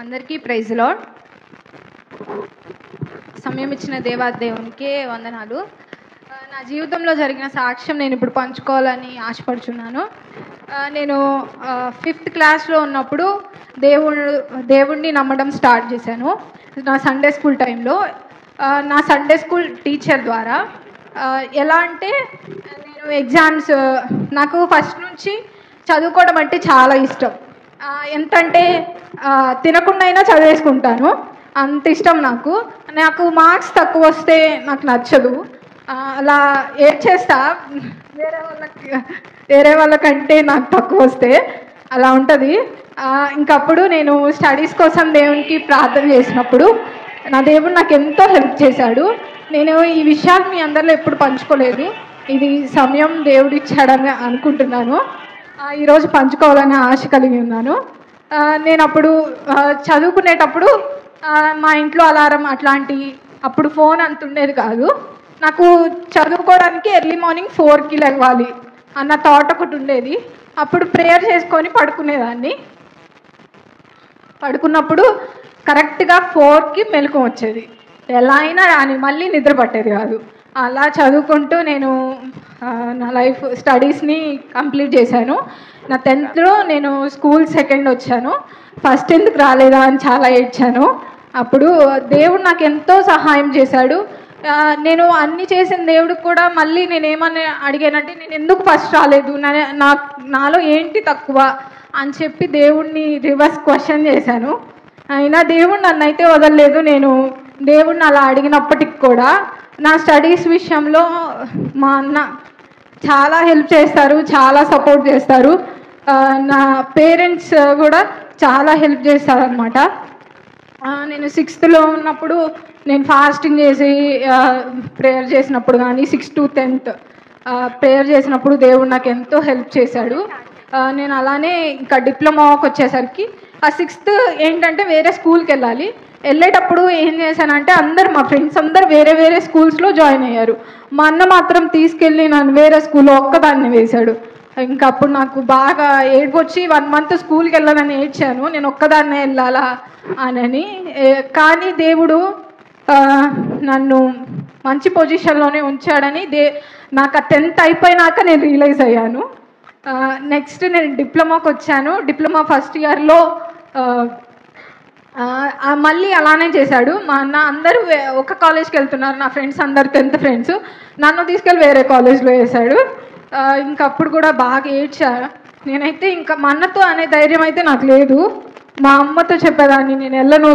అందరికీ praise lord. సమయం ఇచ్చిన దేవునికే వందనాలు. నా జీవితంలో జరిగిన సాక్ష్యం నేను ఇప్పుడు పంచుకోవాలని ఆశపడుచున్నాను. నేను 5th క్లాస్లో ఉన్నప్పుడు దేవుణ్ణి నమ్మడం స్టార్ట్ చేశాను. నా సండే స్కూల్ టైంలో నా సండే స్కూల్ టీచర్ ద్వారా ఎలా అంటే నేను ఎగ్జామ్స్ నాకు ఫస్ట్ నుంచి చదువుకోవడం అంటే చాలా ఇష్టం. ఎంతంటే తినకుండా అయినా చదివేసుకుంటాను, అంత ఇష్టం నాకు మార్క్స్ తక్కువ వస్తే నాకు నచ్చదు. అలా ఏడ్చేస్తా వేరే వాళ్ళకంటే నాకు తక్కువ వస్తే అలా ఉంటుంది. ఇంకప్పుడు నేను స్టడీస్ కోసం దేవునికి ప్రార్థన చేసినప్పుడు నా దేవుడు నాకు ఎంతో హెల్ప్ చేశాడు. నేను ఈ విషయాలు మీ అందరిలో ఎప్పుడు పంచుకోలేదు, ఇది సమయం దేవుడు ఇచ్చాడని అనుకుంటున్నాను. ఈరోజు పంచుకోవాలని ఆశ కలిగి ఉన్నాను. నేను అప్పుడు చదువుకునేటప్పుడు మా ఇంట్లో అలారం అట్లాంటి అప్పుడు ఫోన్ అంత ఉండేది కాదు. నాకు చదువుకోవడానికి ఎర్లీ మార్నింగ్ 4కి లేవాలి అన్న థాట్ ఒకటి ఉండేది. అప్పుడు ప్రేయర్ చేసుకొని పడుకునేదాన్ని. పడుకున్నప్పుడు కరెక్ట్గా 4కి మెలకువ వచ్చేది, ఎలా అయినా రాని మళ్ళీ నిద్ర పట్టేది కాదు. అలా చదువుకుంటూ నేను నా లైఫ్ స్టడీస్ని కంప్లీట్ చేశాను. నా 10thలో నేను స్కూల్ సెకండ్ వచ్చాను. ఫస్ట్ ఎందుకు రాలేదా అని చాలా ఏడ్చాను. అప్పుడు దేవుడు నాకు ఎంతో సహాయం చేశాడు. నేను అన్ని చేసిన దేవుడికి కూడా మళ్ళీ నేనేమని అడిగానంటే నేను ఎందుకు ఫస్ట్ రాలేదు, నాలో ఏంటి తక్కువ అని చెప్పి దేవుడిని రివర్స్ క్వశ్చన్ చేశాను. అయినా దేవుడు నన్ను అయితే వదలలేదు. నేను దేవుడిని అలా అడిగినప్పటికి కూడా నా స్టడీస్ విషయంలో మా అన్న చాలా హెల్ప్ చేస్తారు, చాలా సపోర్ట్ చేస్తారు. నా పేరెంట్స్ కూడా చాలా హెల్ప్ చేస్తారనమాట. నేను 6thలో ఉన్నప్పుడు నేను ఫాస్టింగ్ చేసి ప్రేయర్ చేసినప్పుడు కానీ 6 to 10th ప్రేయర్ చేసినప్పుడు దేవుడు నాకు ఎంతో హెల్ప్ చేశాడు. నేను అలానే ఇంకా డిప్లొమాకి వచ్చేసరికి 6th ఏంటంటే వేరే స్కూల్కి వెళ్ళేటప్పుడు ఏం చేశానంటే మా ఫ్రెండ్స్ అందరు వేరే వేరే స్కూల్స్లో జాయిన్ అయ్యారు. మా అన్న మాత్రం తీసుకెళ్ళి నన్ను వేరే స్కూల్లో ఒక్కదాన్ని వేశాడు. ఇంకా అప్పుడు నాకు బాగా ఏడుపు వచ్చి 1 month స్కూల్కి వెళ్ళాలని ఏడ్చాను, నేను ఒక్కదాన్నే వెళ్ళాలా అని. కానీ దేవుడు నన్ను మంచి పొజిషన్లోనే ఉంచాడని నాకు 10th అయిపోయినాక నేను రియలైజ్ అయ్యాను. నెక్స్ట్ నేను డిప్లొమాకి వచ్చాను. డిప్లొమా ఫస్ట్ ఇయర్లో మళ్ళీ అలానే చేశాడు. మా అన్న అందరూ ఒక కాలేజ్కి వెళ్తున్నారు, నా ఫ్రెండ్స్ అందరు 10th ఫ్రెండ్స్, నన్ను తీసుకెళ్ళి వేరే కాలేజ్లో వేశాడు. ఇంకప్పుడు కూడా బాగా ఏడ్చా. నేనైతే ఇంకా మా అన్నతో అనే ధైర్యం అయితే నాకు లేదు. మా అమ్మతో చెప్పేదాన్ని, నేను వెళ్ళను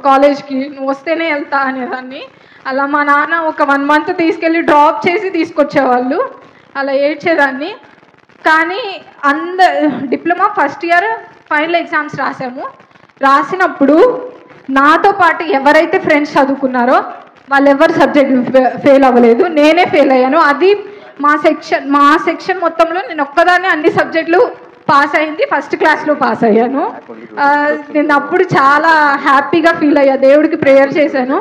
కాలేజ్కి, నువ్వు వస్తేనే వెళ్తా అనేదాన్ని. అలా మా నాన్న ఒక 1 month తీసుకెళ్ళి డ్రాప్ చేసి తీసుకొచ్చేవాళ్ళు. అలా ఏడ్చేదాన్ని. కానీ diploma first year final exams రాసినప్పుడు నాతో పాటు ఎవరైతే ఫ్రెండ్స్ చదువుకున్నారో వాళ్ళు ఎవరు సబ్జెక్ట్ ఫెయిల్ అవ్వలేదు, నేనే ఫెయిల్ అయ్యాను. అది మా సెక్షన్ మొత్తంలో నేను ఒక్కదాన్ని అన్ని సబ్జెక్టులు పాస్ అయింది, ఫస్ట్ క్లాస్లో పాస్ అయ్యాను. నేను అప్పుడు చాలా హ్యాపీగా ఫీల్ అయ్యా, దేవుడికి ప్రేయర్ చేశాను.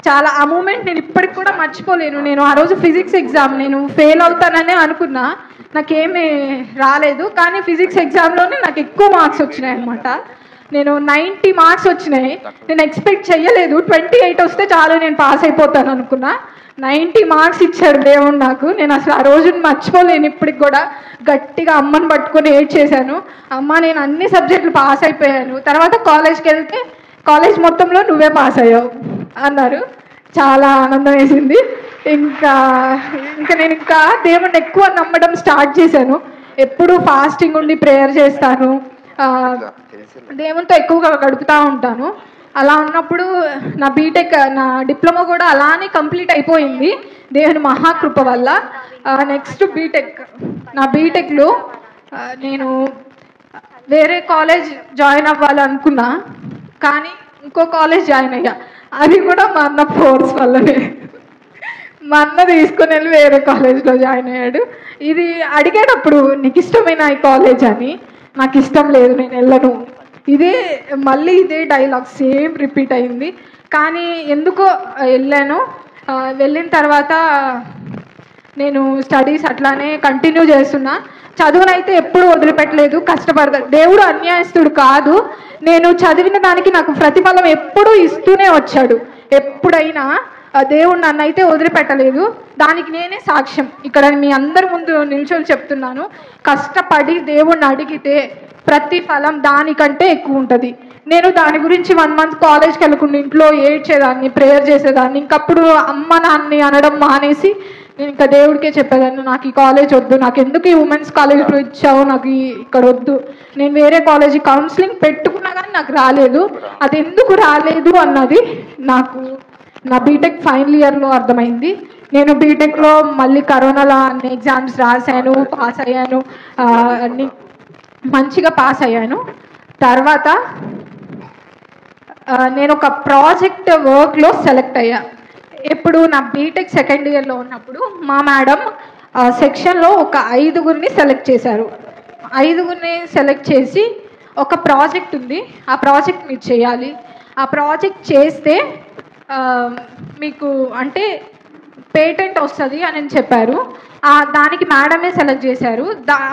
చాలా ఆ మూమెంట్ నేను ఇప్పటికి కూడా మర్చిపోలేను. నేను ఆ రోజు ఫిజిక్స్ ఎగ్జామ్ నేను ఫెయిల్ అవుతాననే అనుకున్నా, నాకేమీ రాలేదు. కానీ ఫిజిక్స్ ఎగ్జామ్లోనే నాకు ఎక్కువ మార్క్స్ వచ్చినాయి అనమాట. నేను 90 మార్క్స్ వచ్చినాయి. నేను ఎక్స్పెక్ట్ చేయలేదు 28 వస్తే చాలు నేను పాస్ అయిపోతాను అనుకున్నా. 90 మార్క్స్ ఇచ్చాడు దేవుడు నాకు. నేను అసలు ఆ రోజుని మర్చిపోలేను ఇప్పటికి కూడా. గట్టిగా అమ్మని పట్టుకొని ఏడ్చేశాను, అమ్మ నేను అన్ని సబ్జెక్టులు పాస్ అయిపోయాను. తర్వాత కాలేజ్కి వెళ్తే కాలేజ్ మొత్తంలో నువ్వే పాస్ అయ్యావు అన్నారు. చాలా ఆనందం వేసింది. ఇంకా నేను దేవుడిని ఎక్కువ నమ్మడం స్టార్ట్ చేశాను. ఎప్పుడు ఫాస్టింగ్ ఉండి ప్రేయర్ చేస్తాను, దేవునితో ఎక్కువగా గడుపుతూ ఉంటాను. అలా ఉన్నప్పుడు నా డిప్లొమా కూడా అలానే కంప్లీట్ అయిపోయింది దేవుని మహాకృప వల్ల. నెక్స్ట్ నా బీటెక్లో నేను వేరే కాలేజ్ జాయిన్ అవ్వాలనుకున్నా, కానీ ఇంకో కాలేజ్ జాయిన్ అయ్యా. అది కూడా మా అన్న ఫోర్స్ వల్లనే. మా అన్న తీసుకుని వెళ్ళి వేరే కాలేజ్లో జాయిన్ అయ్యాడు. ఇది అడిగేటప్పుడు నీకు ఇష్టమైన ఈ కాలేజ్ అని, నాకు ఇష్టం లేదు నేను వెళ్ళను. మళ్ళీ ఇదే డైలాగ్ సేమ్ రిపీట్ అయింది. కానీ ఎందుకో వెళ్ళాను. వెళ్ళిన తర్వాత నేను స్టడీస్ అట్లానే కంటిన్యూ చేస్తున్నా. చదువునైతే ఎప్పుడు వదిలిపెట్టలేదు, కష్టపడతా. దేవుడు అన్యాయస్తుడు కాదు. నేను చదివిన దానికి నాకు ప్రతిఫలం ఎప్పుడూ ఇస్తూనే వచ్చాడు. ఎప్పుడైనా దేవుడు నన్ను అయితే వదిలిపెట్టలేదు. దానికి నేనే సాక్ష్యం. ఇక్కడ మీ అందరి ముందు నిల్చొని చెప్తున్నాను, కష్టపడి దేవుణ్ణి అడిగితే ప్రతిఫలం దానికంటే ఎక్కువ ఉంటుంది. నేను దాని గురించి 1 month కాలేజ్కి వెళ్ళకుండా ఇంట్లో ఏడ్చేదాన్ని, ప్రేయర్ చేసేదాన్ని. ఇంకప్పుడు అమ్మ నాన్నని అనడం మానేసి నేను ఇంకా దేవుడికే చెప్పేదాన్ని, నాకు ఈ కాలేజ్ వద్దు, నాకు ఎందుకు ఈ ఉమెన్స్ కాలేజ్లో ఇచ్చావు, నాకు ఇక్కడ వద్దు. నేను వేరే కాలేజీ కౌన్సిలింగ్ పెట్టుకున్నా కానీ నాకు రాలేదు. అది ఎందుకు రాలేదు అన్నది నాకు నా బీటెక్ ఫైనల్ ఇయర్లో అర్థమైంది. నేను బీటెక్లో మళ్ళీ కరోనాలో అన్ని ఎగ్జామ్స్ రాశాను, పాస్ అయ్యాను, అన్ని మంచిగా పాస్ అయ్యాను. తర్వాత నేను ఒక ప్రాజెక్ట్ వర్క్లో సెలెక్ట్ అయ్యా. ఎప్పుడు నా బీటెక్ సెకండ్ ఇయర్లో ఉన్నప్పుడు మా మేడం సెక్షన్లో ఒక 5గురిని సెలెక్ట్ చేశారు. 5గురిని సెలెక్ట్ చేసి ఒక ప్రాజెక్ట్ ఉంది, ఆ ప్రాజెక్ట్ మీరు చేయాలి, ఆ ప్రాజెక్ట్ చేస్తే మీకు అంటే పేటెంట్ వస్తుంది అని చెప్పారు. దానికి మేడమే సెలెక్ట్ చేశారు.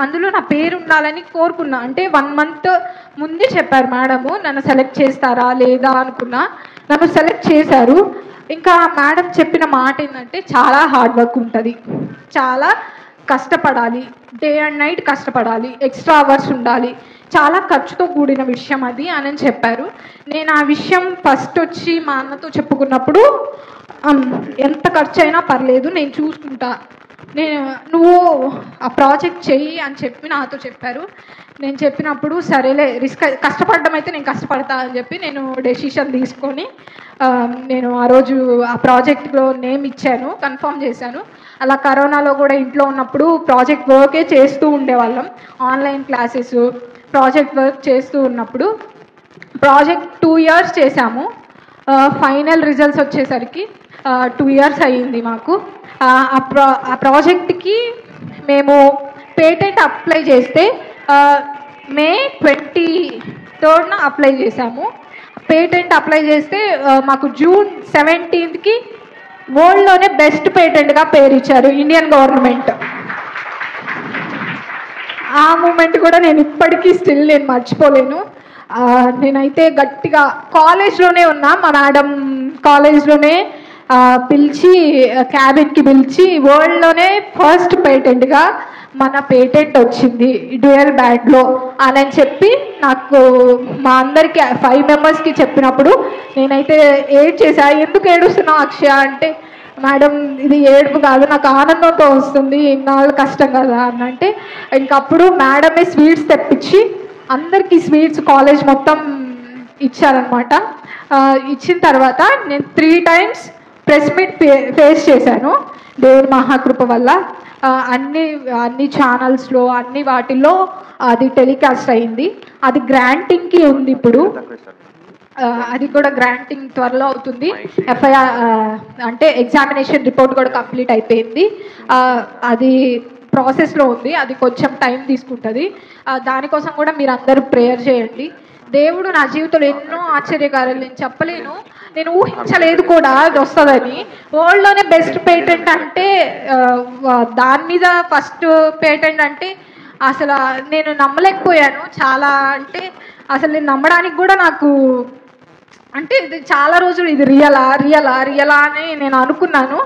అందులో నా పేరు ఉండాలని కోరుకున్నా. అంటే 1 month ముందే చెప్పారు మేడము, నన్ను సెలెక్ట్ చేస్తారా లేదా అనుకున్నా. నన్ను సెలెక్ట్ చేశారు. ఇంకా మేడం చెప్పిన మాట ఏంటంటే చాలా హార్డ్ వర్క్ ఉంటుంది, చాలా కష్టపడాలి, డే అండ్ నైట్ కష్టపడాలి, ఎక్స్ట్రా అవర్స్ ఉండాలి, చాలా ఖర్చుతో కూడిన విషయం అది అని చెప్పారు. నేను ఆ విషయం ఫస్ట్ వచ్చి మా అన్నతో చెప్పుకున్నప్పుడు, ఎంత ఖర్చు అయినా పర్లేదు నేను చూసుకుంటా, నువ్వు ఆ ప్రాజెక్ట్ చెయ్యి అని చెప్పి నాతో చెప్పారు. నేను చెప్పినప్పుడు సరేలే, కష్టపడడం అయితే నేను కష్టపడతా అని చెప్పి నేను డెసిషన్ తీసుకొని నేను ఆ రోజు ఆ ప్రాజెక్ట్లో నేమ్ ఇచ్చాను, కన్ఫర్మ్ చేశాను. అలా కరోనాలో కూడా ఇంట్లో ఉన్నప్పుడు ప్రాజెక్ట్ వర్కే చేస్తూ ఉండేవాళ్ళం. ఆన్లైన్ క్లాసెస్, ప్రాజెక్ట్ వర్క్ చేస్తూ ఉన్నప్పుడు ప్రాజెక్ట్ 2 years చేశాము. ఫైనల్ రిజల్ట్స్ వచ్చేసరికి 2 years అయ్యింది మాకు. ఆ ప్రాజెక్ట్కి మేము పేటెంట్ అప్లై చేస్తే May 23rd అప్లై చేశాము. పేటెంట్ అప్లై చేస్తే మాకు June 17th వరల్డ్లోనే బెస్ట్ పేటెంట్గా పేరు ఇచ్చారు ఇండియన్ గవర్నమెంట్. ఆ మూమెంట్ కూడా నేను ఇప్పటికీ నేను మర్చిపోలేను. నేనైతే గట్టిగా కాలేజ్లోనే ఉన్నా, మా మేడం కాలేజ్లోనే పిలిచి క్యాబిన్కి పిలిచి వరల్డ్లోనే ఫస్ట్ పేటెంట్గా మన పేటెంట్ వచ్చింది డ్యూయల్ బ్యాండ్లో అని చెప్పి నాకు మా అందరికి 5 members చెప్పినప్పుడు నేనైతే ఏడ్చేసా. ఎందుకు ఏడుస్తున్నావు అక్షయ అంటే, మేడం ఇది ఏడుపు కాదు, నాకు ఆనందంతో వస్తుంది, ఇన్నాళ్ళు కష్టం కదా అని అంటే, ఇంకప్పుడు మేడమే స్వీట్స్ తెప్పించి అందరికీ స్వీట్స్ కాలేజ్ మొత్తం ఇచ్చారనమాట. ఇచ్చిన తర్వాత నేను 3 times ప్రెస్ మీట్ ఫేస్ చేశాను దేవుడి మహాకృప వల్ల. అన్ని ఛానల్స్లో అన్ని వాటిల్లో అది టెలికాస్ట్ అయింది. అది గ్రాంటింగ్కి ఉంది ఇప్పుడు, అది కూడా గ్రాంటింగ్ త్వరలో అవుతుంది. ఎఫ్ఐఆర్ అంటే ఎగ్జామినేషన్ రిపోర్ట్ కూడా కంప్లీట్ అయిపోయింది, అది ప్రాసెస్లో ఉంది. అది కొంచెం టైం తీసుకుంటుంది. దానికోసం కూడా మీరు అందరూ ప్రేయర్ చేయండి. దేవుడు నా జీవితంలో ఎన్నో ఆశ్చర్యకార్యాలు నేను చెప్పలేను, నేను ఊహించలేదు కూడా అది వస్తుందని. వరల్డ్లోనే బెస్ట్ పేటెంట్ అంటే దాని మీద ఫస్ట్ పేటెంట్ అంటే అసలు నేను నమ్మలేకపోయాను చాలా. అంటే అసలు నేను నమ్మడానికి కూడా నాకు అంటే ఇది చాలా రోజులు ఇది రియలా అని నేను అనుకున్నాను.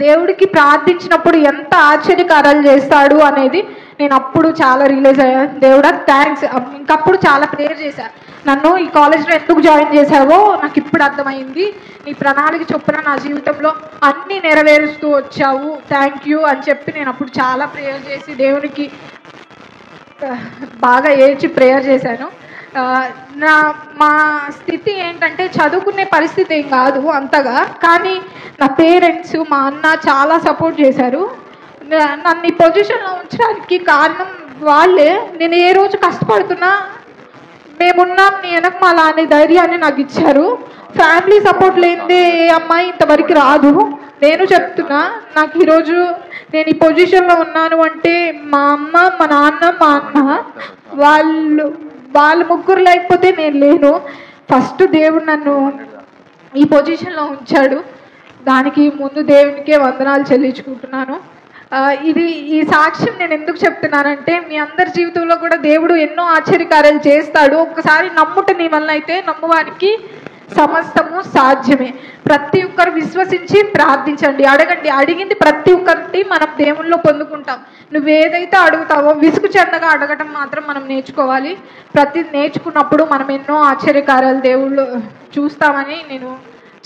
దేవుడికి ప్రార్థించినప్పుడు ఎంత ఆశ్చర్యకార్యాలు చేస్తాడు అనేది నేను అప్పుడు చాలా రియలైజ్ అయ్యాను. దేవుడా థ్యాంక్స్. ఇంకప్పుడు చాలా ప్రేయర్ చేశాను, నన్ను ఈ కాలేజ్లో ఎందుకు జాయిన్ చేశావో నాకు ఇప్పుడు అర్థమైంది, నీ ప్రణాళిక చొప్పున నా జీవితంలో అన్నీ నెరవేరుస్తూ వచ్చావు, థ్యాంక్ యూ అని చెప్పి నేను అప్పుడు చాలా ప్రేయర్ చేసి దేవునికి బాగా ఏడ్చి ప్రేయర్ చేశాను. మా స్థితి ఏంటంటే చదువుకునే పరిస్థితి ఏం కాదు అంతగా, కానీ నా పేరెంట్స్ మా అన్న చాలా సపోర్ట్ చేశారు. నన్ను ఈ పొజిషన్లో ఉంచడానికి కారణం వాళ్ళే. నేను ఏ రోజు కష్టపడుతున్నా మేమున్నాం నీ వెనకమాల అనే ధైర్యాన్ని నాకు ఇచ్చారు. ఫ్యామిలీ సపోర్ట్ లేనిదే ఏ అమ్మాయి ఇంతవరకు రాదు. నేను చెప్తున్నా, నాకు ఈరోజు నేను ఈ పొజిషన్లో ఉన్నాను అంటే మా అమ్మ, మా నాన్న, మా అన్న వాళ్ళు ముగ్గురు లేకపోతే నేను లేను. ఫస్ట్ దేవుడు నన్ను ఈ పొజిషన్లో ఉంచాడు. దానికి ముందు దేవునికే వందనాలు చెల్లించుకుంటున్నాను. ఈ సాక్ష్యం నేను ఎందుకు చెప్తున్నానంటే, మీ అందరి జీవితంలో కూడా దేవుడు ఎన్నో ఆశ్చర్యకార్యాలు చేస్తాడు. ఒక్కసారి నమ్ముట నీ వల్ల అయితే నమ్మువానికి సమస్తము సాధ్యమే. ప్రతి ఒక్కరు విశ్వసించి ప్రార్థించండి, అడగండి. అడిగింది ప్రతి ఒక్కటి మనం దేవుల్లో పొందుకుంటాం. నువ్వు ఏదైతే అడుగుతావో విసుగు చెందగా అడగటం మాత్రం మనం నేర్చుకోవాలి. ప్రతి నేర్చుకున్నప్పుడు మనం ఎన్నో ఆశ్చర్యకార్యాలు దేవుళ్ళు చూస్తామని నేను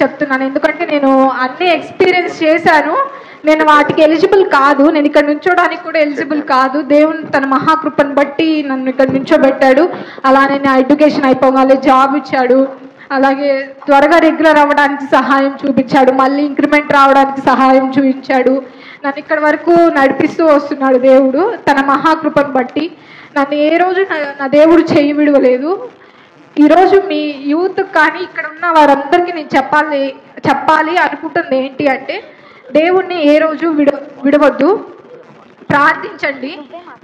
చెప్తున్నాను. ఎందుకంటే నేను అన్నీ ఎక్స్పీరియన్స్ చేశాను. నేను వాటికి ఎలిజిబుల్ కాదు, నేను ఇక్కడ నుంచోడానికి కూడా ఎలిజిబుల్ కాదు. దేవుని తన మహాకృపను బట్టి నన్ను ఇక్కడ నుంచోబెట్టాడు. అలానే నా ఎడ్యుకేషన్ అయిపోగానే జాబ్ ఇచ్చాడు. అలాగే త్వరగా రెగ్యులర్ అవ్వడానికి సహాయం చూపించాడు. మళ్ళీ ఇంక్రిమెంట్ రావడానికి సహాయం చూపించాడు. నన్ను ఇక్కడ వరకు నడిపిస్తూ వస్తున్నాడు దేవుడు తన మహాకృపను బట్టి. నన్ను ఏ రోజు నా దేవుడు చేయి విడవలేదు. ఈరోజు మీ యూత్ కానీ ఇక్కడ ఉన్న వారందరికీ నేను చెప్పాలి అనుకుంటుంది ఏంటి అంటే, దేవుణ్ణి ఏ రోజు విడవద్దు, ప్రార్థించండి.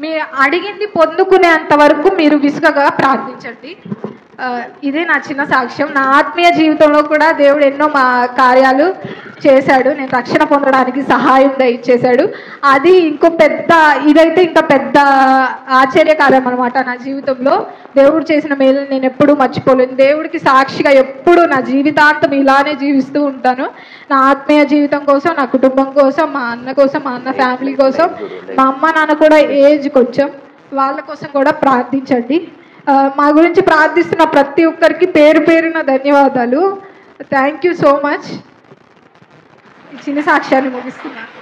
మీరు అడిగింది పొందుకునేంత వరకు మీరు విసుగగా ప్రార్థించండి. ఇదే నా చిన్న సాక్ష్యం. నా ఆత్మీయ జీవితంలో కూడా దేవుడు ఎన్నో మా కార్యాలు చేశాడు. నేను రక్షణ పొందడానికి సహాయం దయచేశాడు. అది ఇదైతే ఇంకా పెద్ద ఆశ్చర్యకార్యం అనమాట. నా జీవితంలో దేవుడు చేసిన మేలు నేను ఎప్పుడూ మర్చిపోలేను. దేవుడికి సాక్షిగా ఎప్పుడు నా జీవితాంతం ఇలానే జీవిస్తూ ఉంటాను. నా ఆత్మీయ జీవితం కోసం, నా కుటుంబం కోసం, మా అన్న కోసం, మా అన్న ఫ్యామిలీ కోసం, మా అమ్మ నాన్న కూడా ఏజ్ కొంచెం, వాళ్ళ కోసం కూడా ప్రార్థించండి. మా గురించి ప్రార్థిస్తున్న ప్రతి ఒక్కరికి పేరు పేరున ధన్యవాదాలు. Thank you so much. ఈ చిన్న సాక్ష్యాన్ని ముగిస్తున్నాను.